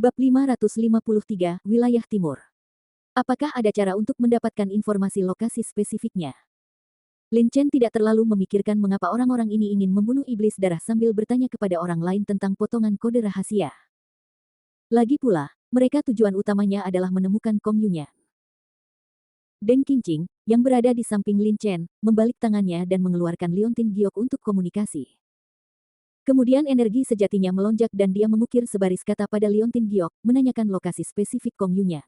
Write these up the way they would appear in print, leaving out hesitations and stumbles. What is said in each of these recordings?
Bab 553, Wilayah Timur. Apakah ada cara untuk mendapatkan informasi lokasi spesifiknya? Lin Chen tidak terlalu memikirkan mengapa orang-orang ini ingin membunuh iblis darah sambil bertanya kepada orang lain tentang potongan kode rahasia. Lagi pula, mereka tujuan utamanya adalah menemukan Kong Yunyan. Deng Qingqing, yang berada di samping Lin Chen, membalik tangannya dan mengeluarkan liontin giok untuk komunikasi. Kemudian energi sejatinya melonjak dan dia mengukir sebaris kata pada liontin giok, menanyakan lokasi spesifik Kong Yunyan.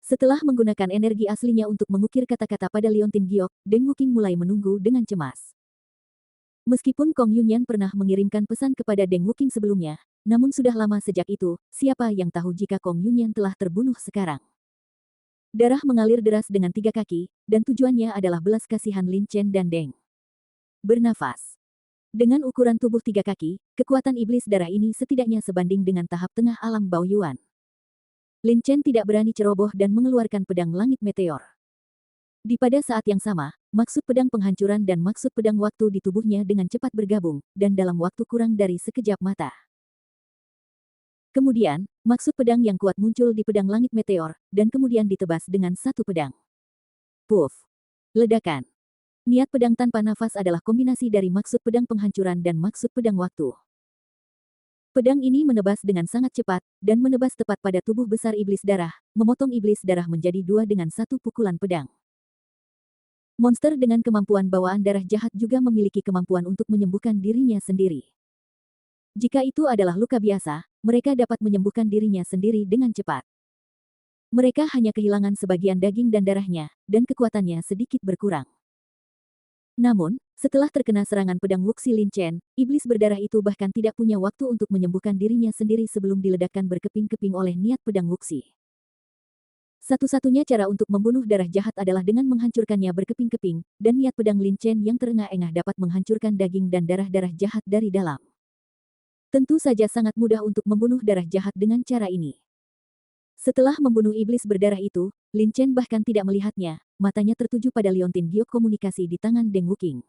Setelah menggunakan energi aslinya untuk mengukir kata-kata pada liontin giok, Deng Wuqing mulai menunggu dengan cemas. Meskipun Kong Yunyan pernah mengirimkan pesan kepada Deng Wuqing sebelumnya, namun sudah lama sejak itu, siapa yang tahu jika Kong Yunyan telah terbunuh sekarang. Darah mengalir deras dengan 3 kaki, dan tujuannya adalah belas kasihan Lin Chen dan Deng. Bernafas. Dengan ukuran tubuh 3 kaki, kekuatan iblis darah ini setidaknya sebanding dengan tahap tengah alam Baoyuan. Lin Chen tidak berani ceroboh dan mengeluarkan pedang langit meteor. Di pada saat yang sama, maksud pedang penghancuran dan maksud pedang waktu di tubuhnya dengan cepat bergabung, dan dalam waktu kurang dari sekejap mata. Kemudian, maksud pedang yang kuat muncul di pedang langit meteor, dan kemudian ditebas dengan satu pedang. Puff! Ledakan! Niat pedang tanpa nafas adalah kombinasi dari maksud pedang penghancuran dan maksud pedang waktu. Pedang ini menebas dengan sangat cepat, dan menebas tepat pada tubuh besar iblis darah, memotong iblis darah menjadi 2 dengan satu pukulan pedang. Monster dengan kemampuan bawaan darah jahat juga memiliki kemampuan untuk menyembuhkan dirinya sendiri. Jika itu adalah luka biasa, mereka dapat menyembuhkan dirinya sendiri dengan cepat. Mereka hanya kehilangan sebagian daging dan darahnya, dan kekuatannya sedikit berkurang. Namun, setelah terkena serangan pedang Wuxi Lin Chen, iblis berdarah itu bahkan tidak punya waktu untuk menyembuhkan dirinya sendiri sebelum diledakkan berkeping-keping oleh niat pedang Wuxi. Satu-satunya cara untuk membunuh darah jahat adalah dengan menghancurkannya berkeping-keping, dan niat pedang Lin Chen yang terengah-engah dapat menghancurkan daging dan darah-darah jahat dari dalam. Tentu saja sangat mudah untuk membunuh darah jahat dengan cara ini. Setelah membunuh iblis berdarah itu, Lin Chen bahkan tidak melihatnya, matanya tertuju pada liontin giok komunikasi di tangan Deng Wuqing.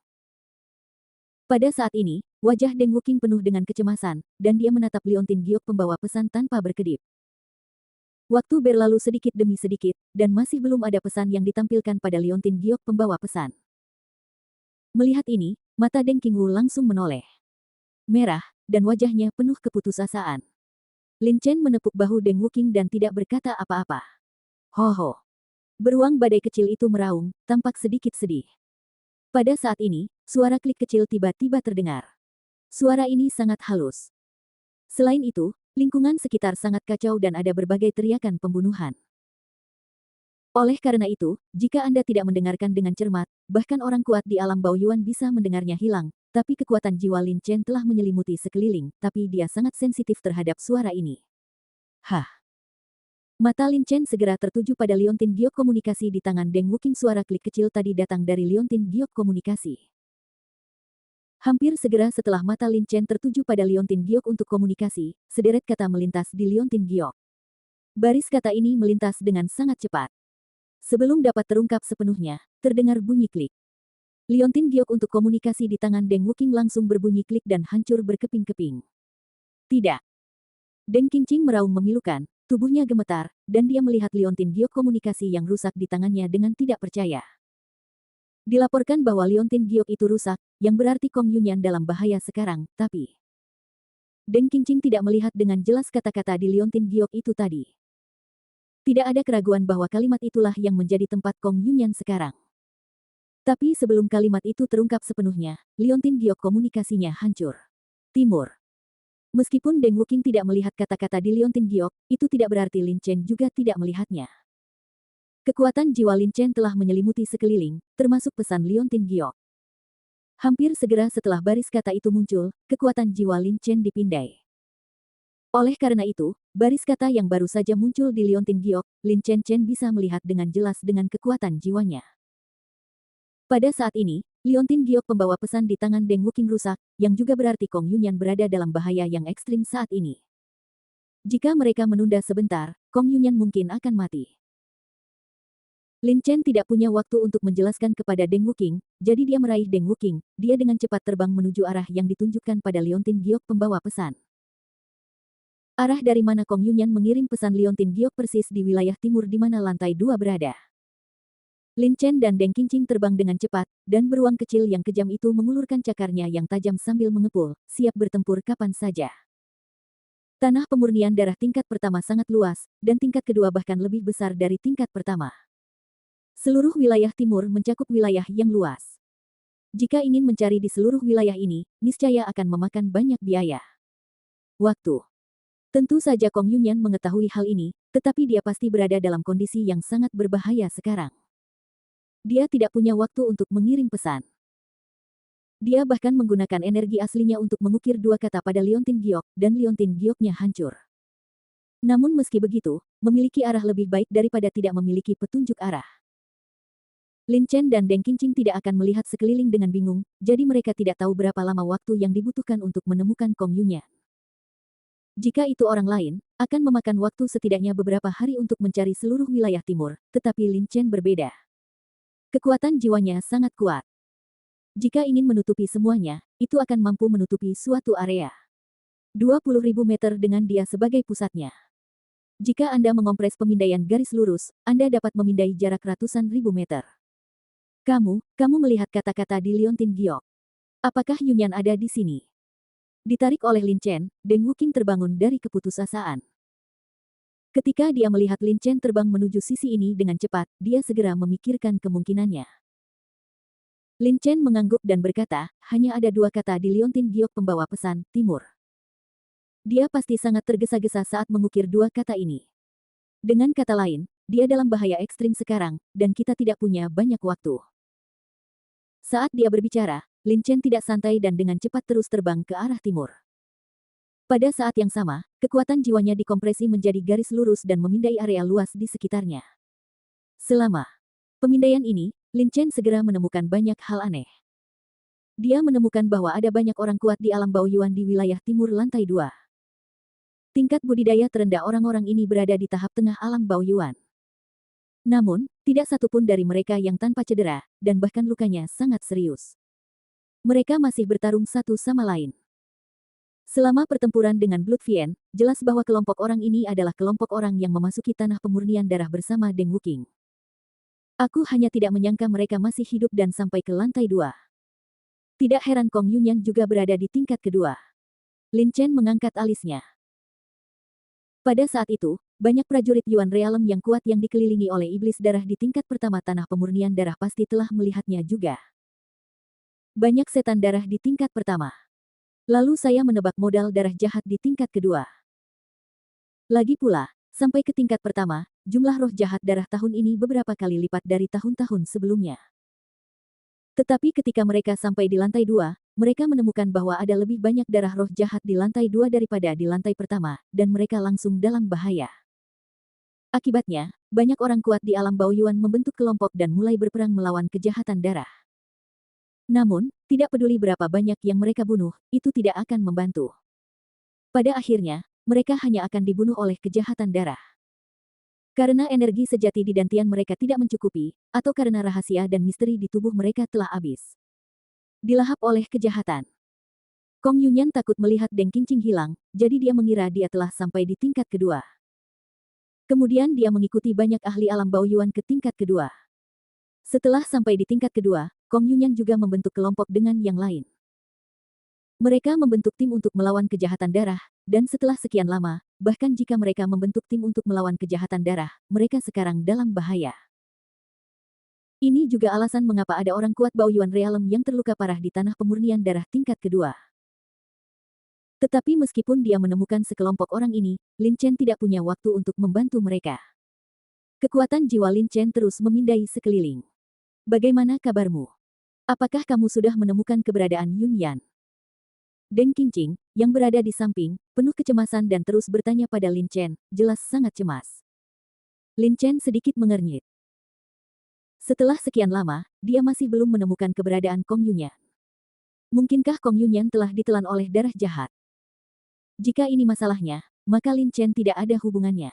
Pada saat ini, wajah Deng Wuqing penuh dengan kecemasan, dan dia menatap liontin giok pembawa pesan tanpa berkedip. Waktu berlalu sedikit demi sedikit, dan masih belum ada pesan yang ditampilkan pada liontin giok pembawa pesan. Melihat ini, mata Deng Qingwu langsung menoleh. Merah, dan wajahnya penuh keputusasaan. Lin Chen menepuk bahu Deng Wuqing dan tidak berkata apa-apa. Ho. Beruang badai kecil itu meraung, tampak sedikit sedih. Pada saat ini, suara klik kecil tiba-tiba terdengar. Suara ini sangat halus. Selain itu, lingkungan sekitar sangat kacau dan ada berbagai teriakan pembunuhan. Oleh karena itu, jika Anda tidak mendengarkan dengan cermat, bahkan orang kuat di alam Baoyuan bisa mendengarnya hilang, tapi kekuatan jiwa Lin Chen telah menyelimuti sekeliling, tapi dia sangat sensitif terhadap suara ini. Hah! Mata Lin Chen segera tertuju pada liontin giok komunikasi di tangan Deng Wuqing. Suara klik kecil tadi datang dari liontin giok komunikasi. Hampir segera setelah mata Lin Chen tertuju pada liontin giok untuk komunikasi, sederet kata melintas di liontin giok. Baris kata ini melintas dengan sangat cepat. Sebelum dapat terungkap sepenuhnya, terdengar bunyi klik. Liontin giok untuk komunikasi di tangan Deng Wuqing langsung berbunyi klik dan hancur berkeping-keping. Tidak. Deng Qingqing meraung memilukan, tubuhnya gemetar, dan dia melihat liontin giok komunikasi yang rusak di tangannya dengan tidak percaya. Dilaporkan bahwa liontin giok itu rusak, yang berarti Kong Yunyan dalam bahaya sekarang, tapi Deng Qingqing tidak melihat dengan jelas kata-kata di liontin giok itu tadi. Tidak ada keraguan bahwa kalimat itulah yang menjadi tempat Kong Yunyan sekarang. Tapi sebelum kalimat itu terungkap sepenuhnya, liontin giok komunikasinya hancur. Timur. Meskipun Deng Wuqing tidak melihat kata-kata di liontin giok, itu tidak berarti Lin Chen juga tidak melihatnya. Kekuatan jiwa Lin Chen telah menyelimuti sekeliling, termasuk pesan liontin giok. Hampir segera setelah baris kata itu muncul, kekuatan jiwa Lin Chen dipindai. Oleh karena itu, baris kata yang baru saja muncul di liontin giok, Lin Chen bisa melihat dengan jelas dengan kekuatan jiwanya. Pada saat ini, liontin giok pembawa pesan di tangan Deng Wuqing rusak, yang juga berarti Kong Yunyan berada dalam bahaya yang ekstrim saat ini. Jika mereka menunda sebentar, Kong Yunyan mungkin akan mati. Lin Chen tidak punya waktu untuk menjelaskan kepada Deng Wuqing, jadi dia meraih Deng Wuqing. Dia dengan cepat terbang menuju arah yang ditunjukkan pada liontin giok pembawa pesan. Arah dari mana Kong Yunyan mengirim pesan Liontin Giok persis di wilayah timur di mana lantai 2 berada. Lin Chen dan Deng Qingqing terbang dengan cepat, dan beruang kecil yang kejam itu mengulurkan cakarnya yang tajam sambil mengepul, siap bertempur kapan saja. Tanah pemurnian darah tingkat pertama sangat luas, dan tingkat kedua bahkan lebih besar dari tingkat pertama. Seluruh wilayah timur mencakup wilayah yang luas. Jika ingin mencari di seluruh wilayah ini, niscaya akan memakan banyak biaya. Waktu. Tentu saja Kong Yunyan mengetahui hal ini, tetapi dia pasti berada dalam kondisi yang sangat berbahaya sekarang. Dia tidak punya waktu untuk mengirim pesan. Dia bahkan menggunakan energi aslinya untuk mengukir dua kata pada Liontin Giok, dan Liontin Gioknya hancur. Namun meski begitu, memiliki arah lebih baik daripada tidak memiliki petunjuk arah. Lin Chen dan Deng Qingqing tidak akan melihat sekeliling dengan bingung, jadi mereka tidak tahu berapa lama waktu yang dibutuhkan untuk menemukan Kong Yunyan. Jika itu orang lain, akan memakan waktu setidaknya beberapa hari untuk mencari seluruh wilayah timur, tetapi Lin Chen berbeda. Kekuatan jiwanya sangat kuat. Jika ingin menutupi semuanya, itu akan mampu menutupi suatu area. 20.000 meter dengan dia sebagai pusatnya. Jika Anda mengompres pemindaian garis lurus, Anda dapat memindai jarak ratusan ribu meter. Kamu melihat kata-kata di Liontin Giok. Apakah Yunyan ada di sini? Ditarik oleh Lin Chen, Deng Wuqing terbangun dari keputusasaan. Ketika dia melihat Lin Chen terbang menuju sisi ini dengan cepat, dia segera memikirkan kemungkinannya. Lin Chen mengangguk dan berkata, hanya ada dua kata di Liontin Giok pembawa pesan, timur. Dia pasti sangat tergesa-gesa saat mengukir dua kata ini. Dengan kata lain, dia dalam bahaya ekstrim sekarang, dan kita tidak punya banyak waktu. Saat dia berbicara, Lin Chen tidak santai dan dengan cepat terus terbang ke arah timur. Pada saat yang sama, kekuatan jiwanya dikompresi menjadi garis lurus dan memindai area luas di sekitarnya. Selama pemindaian ini, Lin Chen segera menemukan banyak hal aneh. Dia menemukan bahwa ada banyak orang kuat di alam Baoyuan di wilayah timur lantai 2. Tingkat budidaya terendah orang-orang ini berada di tahap tengah alam Baoyuan. Namun, tidak satupun dari mereka yang tanpa cedera, dan bahkan lukanya sangat serius. Mereka masih bertarung satu sama lain. Selama pertempuran dengan Blood Vien, jelas bahwa kelompok orang ini adalah kelompok orang yang memasuki tanah pemurnian darah bersama Deng Wuqing. Aku hanya tidak menyangka mereka masih hidup dan sampai ke lantai 2. Tidak heran Kong Yunyan juga berada di tingkat kedua. Lin Chen mengangkat alisnya. Pada saat itu, banyak prajurit Yuan Realem yang kuat yang dikelilingi oleh iblis darah di tingkat pertama tanah pemurnian darah pasti telah melihatnya juga. Banyak setan darah di tingkat pertama. Lalu saya menebak modal darah jahat di tingkat kedua. Lagi pula, sampai ke tingkat pertama, jumlah roh jahat darah tahun ini beberapa kali lipat dari tahun-tahun sebelumnya. Tetapi ketika mereka sampai di lantai 2, mereka menemukan bahwa ada lebih banyak darah roh jahat di lantai 2 daripada di lantai pertama, dan mereka langsung dalam bahaya. Akibatnya, banyak orang kuat di alam Baoyuan membentuk kelompok dan mulai berperang melawan kejahatan darah. Namun, tidak peduli berapa banyak yang mereka bunuh, itu tidak akan membantu. Pada akhirnya, mereka hanya akan dibunuh oleh kejahatan darah. Karena energi sejati di dantian mereka tidak mencukupi, atau karena rahasia dan misteri di tubuh mereka telah habis. Dilahap oleh kejahatan. Kong Yunyan takut melihat Deng Qingqing hilang, jadi dia mengira dia telah sampai di tingkat kedua. Kemudian dia mengikuti banyak ahli alam Baoyuan ke tingkat kedua. Setelah sampai di tingkat kedua, Kong Yunyan juga membentuk kelompok dengan yang lain. Mereka membentuk tim untuk melawan kejahatan darah, dan setelah sekian lama, bahkan jika mereka membentuk tim untuk melawan kejahatan darah, mereka sekarang dalam bahaya. Ini juga alasan mengapa ada orang kuat Baoyuan Realem yang terluka parah di tanah pemurnian darah tingkat kedua. Tetapi meskipun dia menemukan sekelompok orang ini, Lin Chen tidak punya waktu untuk membantu mereka. Kekuatan jiwa Lin Chen terus memindai sekeliling. Bagaimana kabarmu? Apakah kamu sudah menemukan keberadaan Yunyan? Deng Qingqing, yang berada di samping, penuh kecemasan dan terus bertanya pada Lin Chen, jelas sangat cemas. Lin Chen sedikit mengernyit. Setelah sekian lama, dia masih belum menemukan keberadaan Kong Yunyan. Mungkinkah Kong Yunyan telah ditelan oleh darah jahat? Jika ini masalahnya, maka Lin Chen tidak ada hubungannya.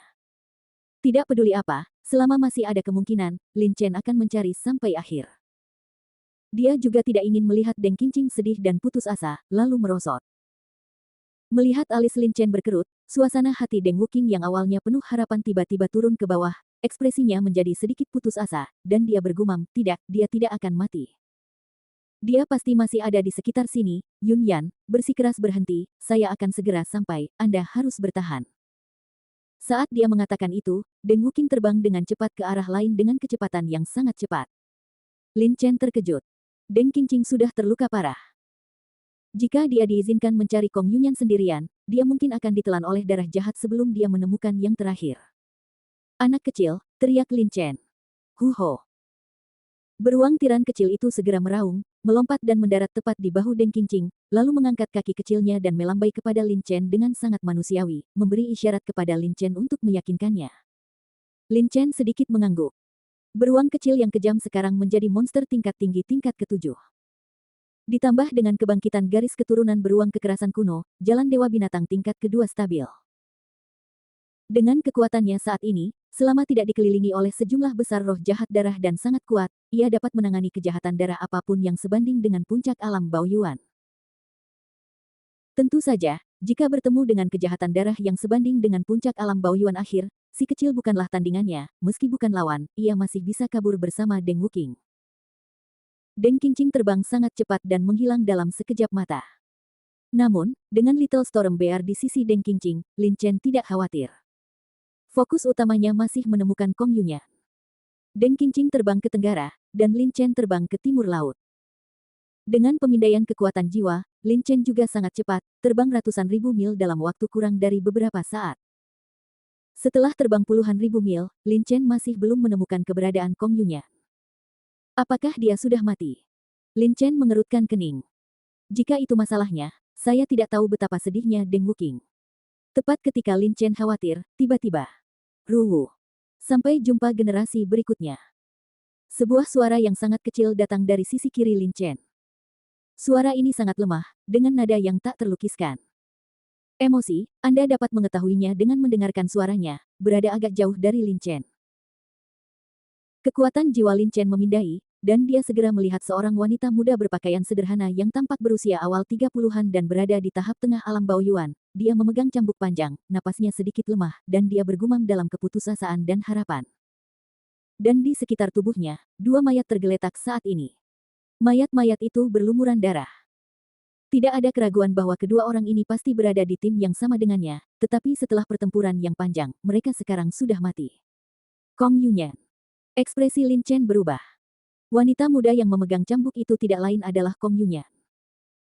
Tidak peduli apa, selama masih ada kemungkinan, Lin Chen akan mencari sampai akhir. Dia juga tidak ingin melihat Deng Qingqing sedih dan putus asa, lalu merosot. Melihat alis Lin Chen berkerut, suasana hati Deng Wuking yang awalnya penuh harapan tiba-tiba turun ke bawah, ekspresinya menjadi sedikit putus asa, dan dia bergumam, tidak, dia tidak akan mati. Dia pasti masih ada di sekitar sini. Yun Yan, bersikeras berhenti, saya akan segera sampai, Anda harus bertahan. Saat dia mengatakan itu, Deng Wuking terbang dengan cepat ke arah lain dengan kecepatan yang sangat cepat. Lin Chen terkejut. Deng Qingqing sudah terluka parah. Jika dia diizinkan mencari Kong Yunyan sendirian, dia mungkin akan ditelan oleh darah jahat sebelum dia menemukan yang terakhir. Anak kecil, teriak Lin Chen. Huho. Beruang tiran kecil itu segera meraung, melompat dan mendarat tepat di bahu Deng Qingqing, lalu mengangkat kaki kecilnya dan melambai kepada Lin Chen dengan sangat manusiawi, memberi isyarat kepada Lin Chen untuk meyakinkannya. Lin Chen sedikit mengangguk. Beruang kecil yang kejam sekarang menjadi monster tingkat tinggi tingkat ke-7. Ditambah dengan kebangkitan garis keturunan beruang kekerasan kuno, jalan Dewa Binatang tingkat kedua stabil. Dengan kekuatannya saat ini, selama tidak dikelilingi oleh sejumlah besar roh jahat darah dan sangat kuat, ia dapat menangani kejahatan darah apapun yang sebanding dengan puncak alam Baoyuan. Tentu saja, jika bertemu dengan kejahatan darah yang sebanding dengan puncak alam Baoyuan akhir, si kecil bukanlah tandingannya, meski bukan lawan, ia masih bisa kabur bersama Deng Wuking. Deng Qingqing terbang sangat cepat dan menghilang dalam sekejap mata. Namun, dengan Little Storm Bear di sisi Deng Qingqing, Lin Chen tidak khawatir. Fokus utamanya masih menemukan Kong Yunyan. Deng Qingqing terbang ke tenggara, dan Lin Chen terbang ke timur laut. Dengan pemindaian kekuatan jiwa, Lin Chen juga sangat cepat, terbang ratusan ribu mil dalam waktu kurang dari beberapa saat. Setelah terbang puluhan ribu mil, Lin Chen masih belum menemukan keberadaan Kong Yunyan. Apakah dia sudah mati? Lin Chen mengerutkan kening. Jika itu masalahnya, saya tidak tahu betapa sedihnya Deng Wuking. Tepat ketika Lin Chen khawatir, tiba-tiba. Ruwu. Sampai jumpa generasi berikutnya. Sebuah suara yang sangat kecil datang dari sisi kiri Lin Chen. Suara ini sangat lemah, dengan nada yang tak terlukiskan. Emosi, Anda dapat mengetahuinya dengan mendengarkan suaranya, berada agak jauh dari Lin Chen. Kekuatan jiwa Lin Chen memindai, dan dia segera melihat seorang wanita muda berpakaian sederhana yang tampak berusia awal 30-an dan berada di tahap tengah alam Baoyuan. Dia memegang cambuk panjang, napasnya sedikit lemah, dan dia bergumam dalam keputusasaan dan harapan. Dan di sekitar tubuhnya, dua mayat tergeletak saat ini. Mayat-mayat itu berlumuran darah. Tidak ada keraguan bahwa kedua orang ini pasti berada di tim yang sama dengannya, tetapi setelah pertempuran yang panjang, mereka sekarang sudah mati. Kong Yunyan. Ekspresi Lin Chen berubah. Wanita muda yang memegang cambuk itu tidak lain adalah Kong Yunyan.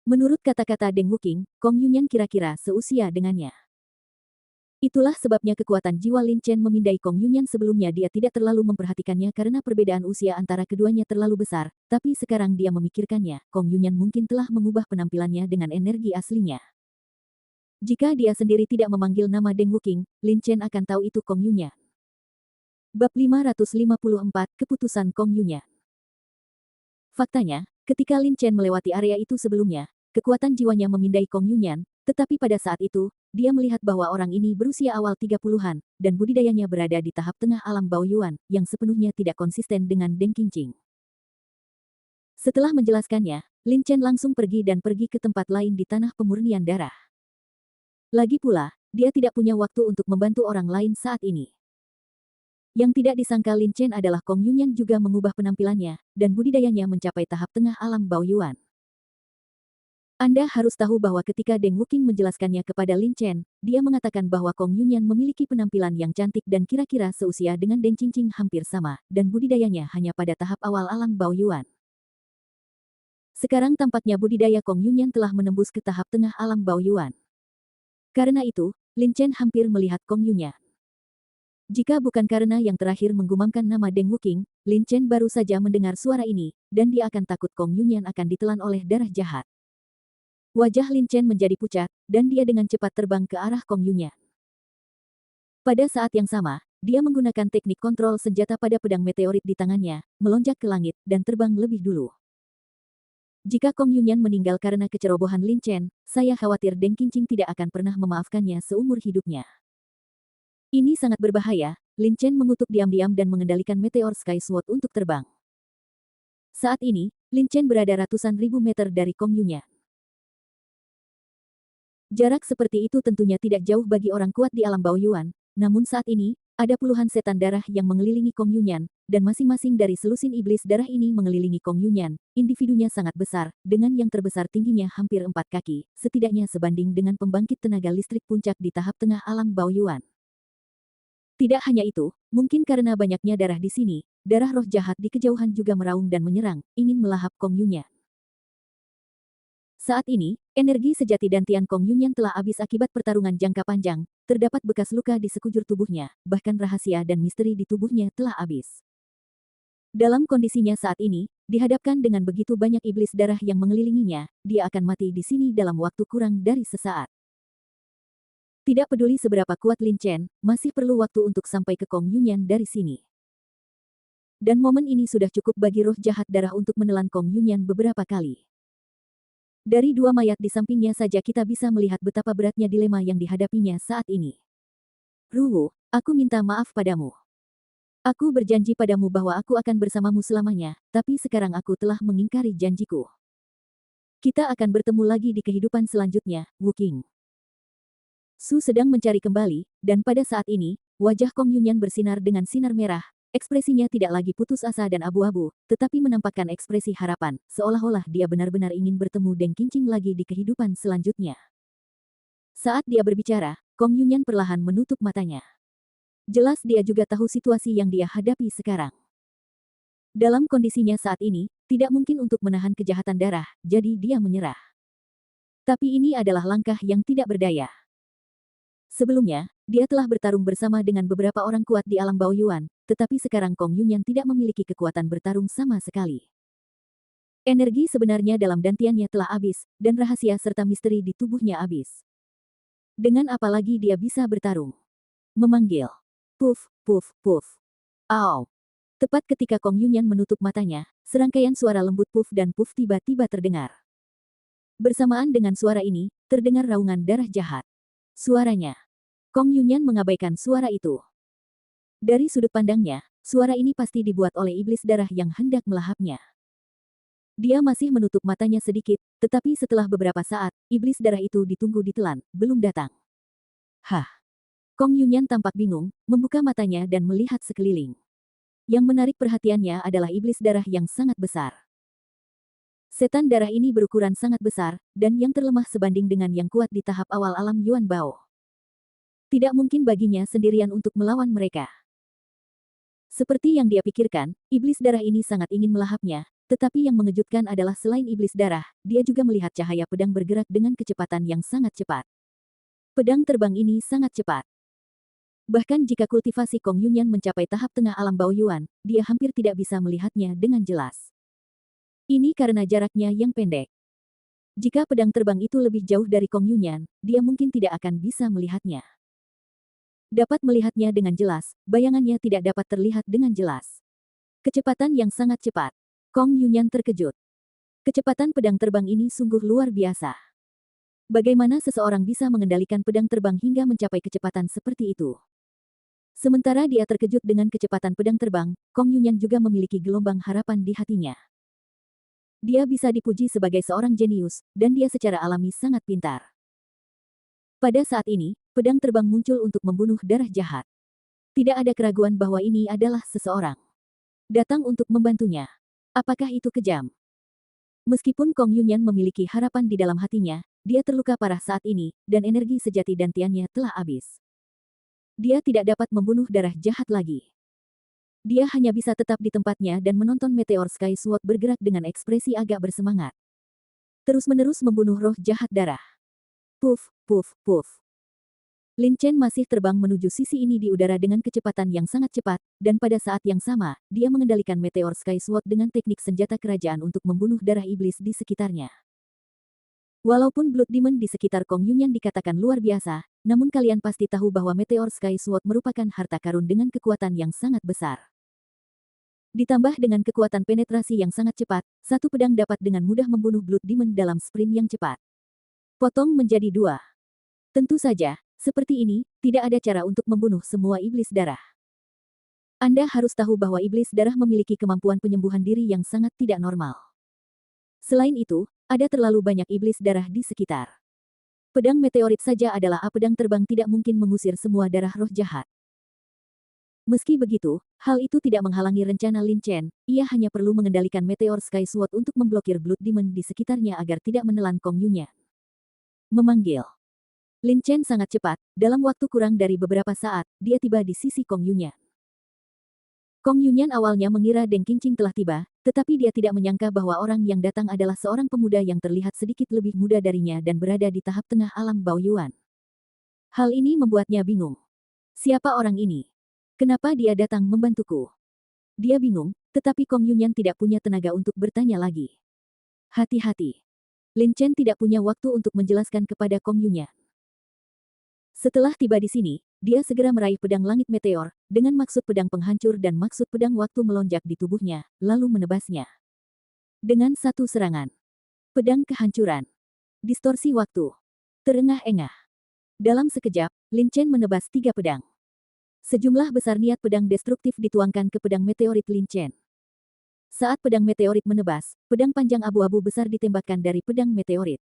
Menurut kata-kata Deng Wuking, Kong Yunyan kira-kira seusia dengannya. Itulah sebabnya kekuatan jiwa Lin Chen memindai Kong Yunyan. Sebelumnya dia tidak terlalu memperhatikannya karena perbedaan usia antara keduanya terlalu besar, tapi sekarang dia memikirkannya, Kong Yunyan mungkin telah mengubah penampilannya dengan energi aslinya. Jika dia sendiri tidak memanggil nama Deng Wuking, Lin Chen akan tahu itu Kong Yunyan. Bab 554, Keputusan Kong Yunyan. Faktanya, ketika Lin Chen melewati area itu sebelumnya, kekuatan jiwanya memindai Kong Yunyan, tetapi pada saat itu, dia melihat bahwa orang ini berusia awal 30-an, dan budidayanya berada di tahap tengah alam Baoyuan, yang sepenuhnya tidak konsisten dengan Deng Qingqing. Setelah menjelaskannya, Lin Chen langsung pergi dan pergi ke tempat lain di tanah pemurnian darah. Lagi pula, dia tidak punya waktu untuk membantu orang lain saat ini. Yang tidak disangka Lin Chen adalah Kong Yunyan juga mengubah penampilannya, dan budidayanya mencapai tahap tengah alam Baoyuan. Anda harus tahu bahwa ketika Deng Wuking menjelaskannya kepada Lin Chen, dia mengatakan bahwa Kong Yunyan memiliki penampilan yang cantik dan kira-kira seusia dengan Deng Qingqing hampir sama, dan budidayanya hanya pada tahap awal alam Baoyuan. Sekarang tampaknya budidaya Kong Yunyan telah menembus ke tahap tengah alam Baoyuan. Karena itu, Lin Chen hampir melihat Kong Yunyan. Jika bukan karena yang terakhir menggumamkan nama Deng Wuking, Lin Chen baru saja mendengar suara ini, dan dia akan takut Kong Yunyan akan ditelan oleh darah jahat. Wajah Lin Chen menjadi pucat, dan dia dengan cepat terbang ke arah Kong Yunyan. Pada saat yang sama, dia menggunakan teknik kontrol senjata pada pedang meteorit di tangannya, melonjak ke langit, dan terbang lebih dulu. Jika Kong Yunyan meninggal karena kecerobohan Lin Chen, saya khawatir Deng Qingqing tidak akan pernah memaafkannya seumur hidupnya. Ini sangat berbahaya, Lin Chen mengutuk diam-diam dan mengendalikan Meteor Sky Sword untuk terbang. Saat ini, Lin Chen berada ratusan ribu meter dari Kong Yunyan. Jarak seperti itu tentunya tidak jauh bagi orang kuat di alam Baoyuan, namun saat ini, ada puluhan setan darah yang mengelilingi Kong Yunyan, dan masing-masing dari selusin iblis darah ini mengelilingi Kong Yunyan. Individunya sangat besar, dengan yang terbesar tingginya hampir 4 kaki, setidaknya sebanding dengan pembangkit tenaga listrik puncak di tahap tengah alam Baoyuan. Tidak hanya itu, mungkin karena banyaknya darah di sini, darah roh jahat di kejauhan juga meraung dan menyerang, ingin melahap Kong Yunyan. Saat ini, energi sejati dan Tian Kong Yunyan telah habis akibat pertarungan jangka panjang, terdapat bekas luka di sekujur tubuhnya, bahkan rahasia dan misteri di tubuhnya telah habis. Dalam kondisinya saat ini, dihadapkan dengan begitu banyak iblis darah yang mengelilinginya, dia akan mati di sini dalam waktu kurang dari sesaat. Tidak peduli seberapa kuat Lin Chen, masih perlu waktu untuk sampai ke Kong Yunyan dari sini. Dan momen ini sudah cukup bagi roh jahat darah untuk menelan Kong Yunyan beberapa kali. Dari dua mayat di sampingnya saja kita bisa melihat betapa beratnya dilema yang dihadapinya saat ini. Ruwu, aku minta maaf padamu. Aku berjanji padamu bahwa aku akan bersamamu selamanya, tapi sekarang aku telah mengingkari janjiku. Kita akan bertemu lagi di kehidupan selanjutnya, Wu Qing. Su sedang mencari kembali, dan pada saat ini, wajah Kong Yunyan bersinar dengan sinar merah. Ekspresinya tidak lagi putus asa dan abu-abu, tetapi menampakkan ekspresi harapan, seolah-olah dia benar-benar ingin bertemu Deng Qingqing lagi di kehidupan selanjutnya. Saat dia berbicara, Kong Yunyan perlahan menutup matanya. Jelas dia juga tahu situasi yang dia hadapi sekarang. Dalam kondisinya saat ini, tidak mungkin untuk menahan kejahatan darah, jadi dia menyerah. Tapi ini adalah langkah yang tidak berdaya. Sebelumnya, dia telah bertarung bersama dengan beberapa orang kuat di alam Baoyuan, tetapi sekarang Kong Yunyan tidak memiliki kekuatan bertarung sama sekali. Energi sebenarnya dalam dantiannya telah habis, dan rahasia serta misteri di tubuhnya habis. Dengan apa lagi dia bisa bertarung? Memanggil. Puff, puff, puff. Au. Tepat ketika Kong Yunyan menutup matanya, serangkaian suara lembut puff dan puff tiba-tiba terdengar. Bersamaan dengan suara ini, terdengar raungan darah jahat. Suaranya. Kong Yunyan mengabaikan suara itu. Dari sudut pandangnya, suara ini pasti dibuat oleh iblis darah yang hendak melahapnya. Dia masih menutup matanya sedikit, tetapi setelah beberapa saat, iblis darah itu ditunggu ditelan, belum datang. Hah. Kong Yunyan tampak bingung, membuka matanya dan melihat sekeliling. Yang menarik perhatiannya adalah iblis darah yang sangat besar. Setan darah ini berukuran sangat besar, dan yang terlemah sebanding dengan yang kuat di tahap awal alam Yuan Bao. Tidak mungkin baginya sendirian untuk melawan mereka. Seperti yang dia pikirkan, iblis darah ini sangat ingin melahapnya, tetapi yang mengejutkan adalah selain iblis darah, dia juga melihat cahaya pedang bergerak dengan kecepatan yang sangat cepat. Pedang terbang ini sangat cepat. Bahkan jika kultivasi Kong Yunyan mencapai tahap tengah alam Baoyuan, dia hampir tidak bisa melihatnya dengan jelas. Ini karena jaraknya yang pendek. Jika pedang terbang itu lebih jauh dari Kong Yunyan, dia mungkin tidak akan bisa melihatnya. Dapat melihatnya dengan jelas, bayangannya tidak dapat terlihat dengan jelas. Kecepatan yang sangat cepat. Kong Yunyan terkejut. Kecepatan pedang terbang ini sungguh luar biasa. Bagaimana seseorang bisa mengendalikan pedang terbang hingga mencapai kecepatan seperti itu? Sementara dia terkejut dengan kecepatan pedang terbang, Kong Yunyan juga memiliki gelombang harapan di hatinya. Dia bisa dipuji sebagai seorang jenius, dan dia secara alami sangat pintar. Pada saat ini, pedang terbang muncul untuk membunuh darah jahat. Tidak ada keraguan bahwa ini adalah seseorang datang untuk membantunya. Apakah itu kejam? Meskipun Kong Yunyan memiliki harapan di dalam hatinya, dia terluka parah saat ini, dan energi sejati dantiannya telah habis. Dia tidak dapat membunuh darah jahat lagi. Dia hanya bisa tetap di tempatnya dan menonton meteor Sky Sword bergerak dengan ekspresi agak bersemangat. Terus-menerus membunuh roh jahat darah. Puff, puff, puff. Lin Chen masih terbang menuju sisi ini di udara dengan kecepatan yang sangat cepat, dan pada saat yang sama, dia mengendalikan meteor Sky Sword dengan teknik senjata kerajaan untuk membunuh darah iblis di sekitarnya. Walaupun Blood Demon di sekitar Kong Yunyan dikatakan luar biasa, namun kalian pasti tahu bahwa meteor Sky Sword merupakan harta karun dengan kekuatan yang sangat besar. Ditambah dengan kekuatan penetrasi yang sangat cepat, satu pedang dapat dengan mudah membunuh Blood Demon dalam sprint yang cepat. Potong menjadi dua. Tentu saja, seperti ini, tidak ada cara untuk membunuh semua iblis darah. Anda harus tahu bahwa iblis darah memiliki kemampuan penyembuhan diri yang sangat tidak normal. Selain itu, ada terlalu banyak iblis darah di sekitar. Pedang meteorit saja adalah pedang terbang tidak mungkin mengusir semua darah roh jahat. Meski begitu, hal itu tidak menghalangi rencana Lin Chen, ia hanya perlu mengendalikan Meteor Sky Sword untuk memblokir Blood Demon di sekitarnya agar tidak menelan Kong Yunyan. Memanggil. Lin Chen sangat cepat, dalam waktu kurang dari beberapa saat, dia tiba di sisi Kong Yunyan. Kong Yunyan awalnya mengira Deng Qingqing telah tiba, tetapi dia tidak menyangka bahwa orang yang datang adalah seorang pemuda yang terlihat sedikit lebih muda darinya dan berada di tahap tengah alam Baoyuan. Hal ini membuatnya bingung. Siapa orang ini? Kenapa dia datang membantuku? Dia bingung, tetapi Kong Yunyan tidak punya tenaga untuk bertanya lagi. Hati-hati. Lin Chen tidak punya waktu untuk menjelaskan kepada Kong Yunyan. Setelah tiba di sini, dia segera meraih pedang langit meteor, dengan maksud pedang penghancur dan maksud pedang waktu melonjak di tubuhnya, lalu menebasnya. Dengan satu serangan. Pedang kehancuran. Distorsi waktu. Terengah-engah. Dalam sekejap, Lin Chen menebas 3 pedang. Sejumlah besar niat pedang destruktif dituangkan ke pedang meteorit Lin Chen. Saat pedang meteorit menebas, pedang panjang abu-abu besar ditembakkan dari pedang meteorit.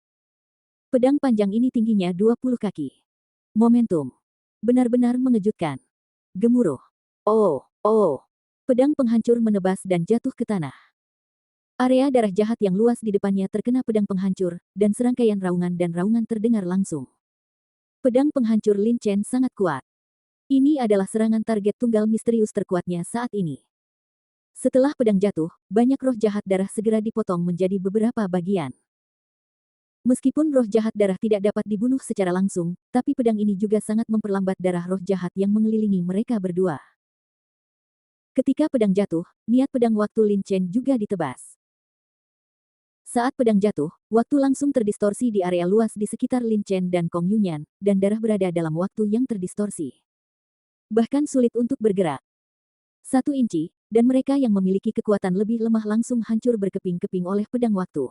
Pedang panjang ini tingginya 20 kaki. Momentum. Benar-benar mengejutkan. Gemuruh. Oh. Pedang penghancur menebas dan jatuh ke tanah. Area darah jahat yang luas di depannya terkena pedang penghancur, dan serangkaian raungan dan raungan terdengar langsung. Pedang penghancur Lin Chen sangat kuat. Ini adalah serangan target tunggal misterius terkuatnya saat ini. Setelah pedang jatuh, banyak roh jahat darah segera dipotong menjadi beberapa bagian. Meskipun roh jahat darah tidak dapat dibunuh secara langsung, tapi pedang ini juga sangat memperlambat darah roh jahat yang mengelilingi mereka berdua. Ketika pedang jatuh, niat pedang waktu Lin Chen juga ditebas. Saat pedang jatuh, waktu langsung terdistorsi di area luas di sekitar Lin Chen dan Kong Yunyan, dan darah berada dalam waktu yang terdistorsi. Bahkan sulit untuk bergerak. 1 inci, dan mereka yang memiliki kekuatan lebih lemah langsung hancur berkeping-keping oleh pedang waktu.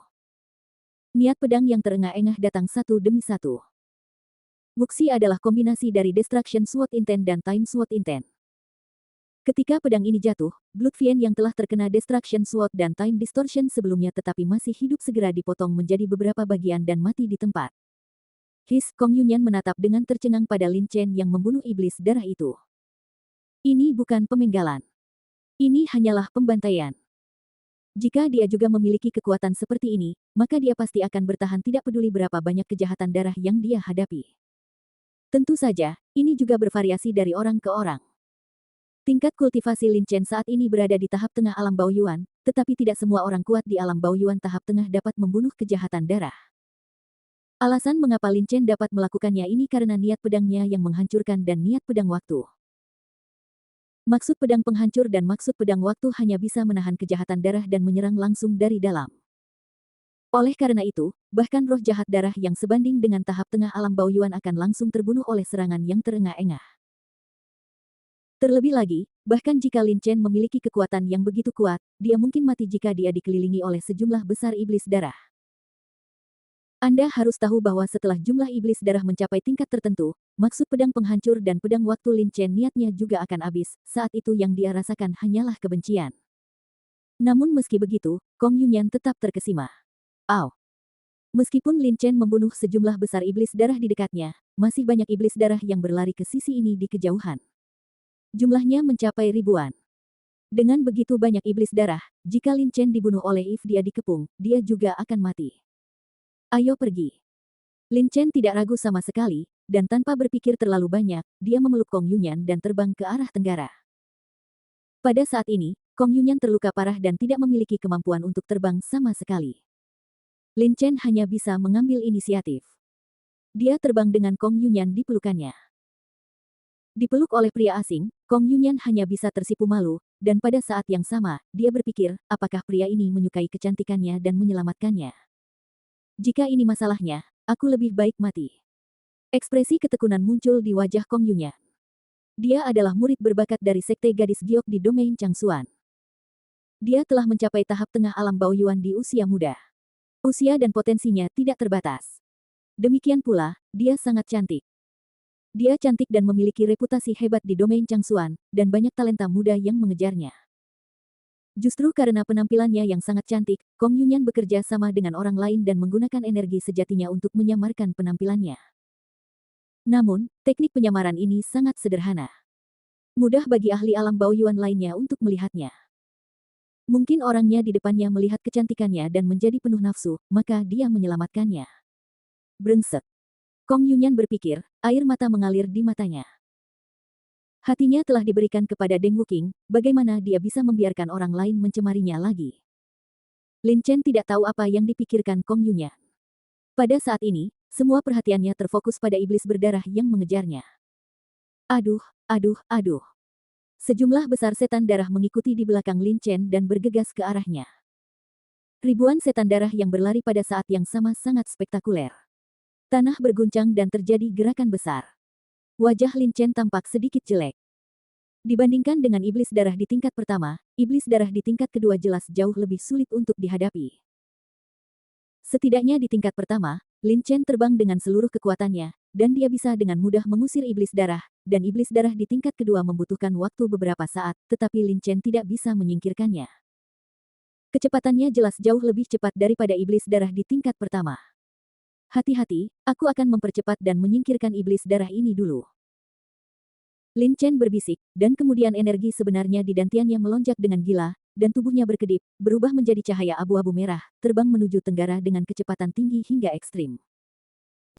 Niat pedang yang terengah-engah datang satu demi satu. Wuxi adalah kombinasi dari Destruction Sword Intent dan Time Sword Intent. Ketika pedang ini jatuh, Blood Fiend yang telah terkena Destruction Sword dan Time Distortion sebelumnya tetapi masih hidup segera dipotong menjadi beberapa bagian dan mati di tempat. Kong Yunyan menatap dengan tercengang pada Lin Chen yang membunuh iblis darah itu. Ini bukan pemenggalan. Ini hanyalah pembantaian. Jika dia juga memiliki kekuatan seperti ini, maka dia pasti akan bertahan tidak peduli berapa banyak kejahatan darah yang dia hadapi. Tentu saja, ini juga bervariasi dari orang ke orang. Tingkat kultivasi Lin Chen saat ini berada di tahap tengah alam Baoyuan, tetapi tidak semua orang kuat di alam Baoyuan tahap tengah dapat membunuh kejahatan darah. Alasan mengapa Lin Chen dapat melakukannya ini karena niat pedangnya yang menghancurkan dan niat pedang waktu. Maksud pedang penghancur dan maksud pedang waktu hanya bisa menahan kejahatan darah dan menyerang langsung dari dalam. Oleh karena itu, bahkan roh jahat darah yang sebanding dengan tahap tengah alam Baoyuan akan langsung terbunuh oleh serangan yang terengah-engah. Terlebih lagi, bahkan jika Lin Chen memiliki kekuatan yang begitu kuat, dia mungkin mati jika dia dikelilingi oleh sejumlah besar iblis darah. Anda harus tahu bahwa setelah jumlah iblis darah mencapai tingkat tertentu, maksud pedang penghancur dan pedang waktu Lin Chen niatnya juga akan habis, saat itu yang dia rasakan hanyalah kebencian. Namun meski begitu, Kong Yunyan tetap terkesima. Meskipun Lin Chen membunuh sejumlah besar iblis darah di dekatnya, masih banyak iblis darah yang berlari ke sisi ini di kejauhan. Jumlahnya mencapai ribuan. Dengan begitu banyak iblis darah, jika Lin Chen dibunuh oleh if dia dikepung, dia juga akan mati. Ayo pergi. Lin Chen tidak ragu sama sekali, dan tanpa berpikir terlalu banyak, dia memeluk Kong Yunyan dan terbang ke arah tenggara. Pada saat ini, Kong Yunyan terluka parah dan tidak memiliki kemampuan untuk terbang sama sekali. Lin Chen hanya bisa mengambil inisiatif. Dia terbang dengan Kong Yunyan di pelukannya. Dipeluk oleh pria asing, Kong Yunyan hanya bisa tersipu malu, dan pada saat yang sama, dia berpikir, apakah pria ini menyukai kecantikannya dan menyelamatkannya. Jika ini masalahnya, aku lebih baik mati. Ekspresi ketekunan muncul di wajah Kong Yunyan. Dia adalah murid berbakat dari Sekte Gadis Giok di domain Changsuan. Dia telah mencapai tahap tengah alam Baoyuan di usia muda. Usia dan potensinya tidak terbatas. Demikian pula, dia sangat cantik. Dia cantik dan memiliki reputasi hebat di domain Changsuan, dan banyak talenta muda yang mengejarnya. Justru karena penampilannya yang sangat cantik, Kong Yunyan bekerja sama dengan orang lain dan menggunakan energi sejatinya untuk menyamarkan penampilannya. Namun, teknik penyamaran ini sangat sederhana. Mudah bagi ahli alam Baoyuan lainnya untuk melihatnya. Mungkin orangnya di depannya melihat kecantikannya dan menjadi penuh nafsu, maka dia menyelamatkannya. Brengsek. Kong Yunyan berpikir, air mata mengalir di matanya. Hatinya telah diberikan kepada Deng Wuqing, bagaimana dia bisa membiarkan orang lain mencemarinya lagi. Lin Chen tidak tahu apa yang dipikirkan Kong Yunyan. Pada saat ini, semua perhatiannya terfokus pada iblis berdarah yang mengejarnya. Aduh, aduh, aduh. Sejumlah besar setan darah mengikuti di belakang Lin Chen dan bergegas ke arahnya. Ribuan setan darah yang berlari pada saat yang sama sangat spektakuler. Tanah berguncang dan terjadi gerakan besar. Wajah Lin Chen tampak sedikit jelek. Dibandingkan dengan iblis darah di tingkat pertama, iblis darah di tingkat kedua jelas jauh lebih sulit untuk dihadapi. Setidaknya di tingkat pertama, Lin Chen terbang dengan seluruh kekuatannya, dan dia bisa dengan mudah mengusir iblis darah, dan iblis darah di tingkat kedua membutuhkan waktu beberapa saat, tetapi Lin Chen tidak bisa menyingkirkannya. Kecepatannya jelas jauh lebih cepat daripada iblis darah di tingkat pertama. Hati-hati, aku akan mempercepat dan menyingkirkan iblis darah ini dulu. Lin Chen berbisik, dan kemudian energi sebenarnya di dantiannya melonjak dengan gila, dan tubuhnya berkedip, berubah menjadi cahaya abu-abu merah, terbang menuju tenggara dengan kecepatan tinggi hingga ekstrim.